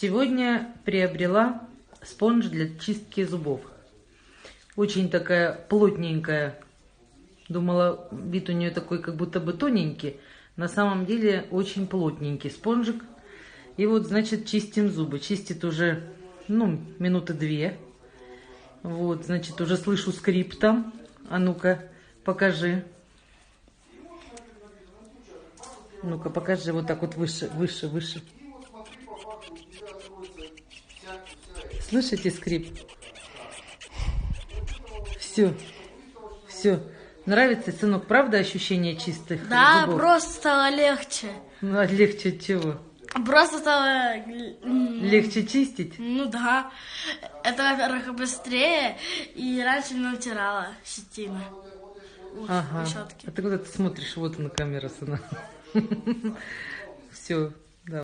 Сегодня приобрела спонж для чистки зубов. Очень такая плотненькая. Думала, вид у нее такой, как будто бы тоненький. На самом деле очень плотненький спонжик. И вот, значит, чистим зубы. Чистит уже, минуты 2. Вот, значит, уже слышу скрип там. А ну-ка, покажи. Ну-ка, покажи вот так вот выше, выше, выше. Слышите скрип? Все, все. Нравится, сынок, правда, ощущение чистых Да, зубов? просто стало легче. Ну, а легче от чего? Просто стало... Легче чистить? Ну да. Это, во-первых, быстрее, и раньше не натирала щетина. Ага. Щетки. А ты куда ты смотришь? Вот она камера, сына. Все.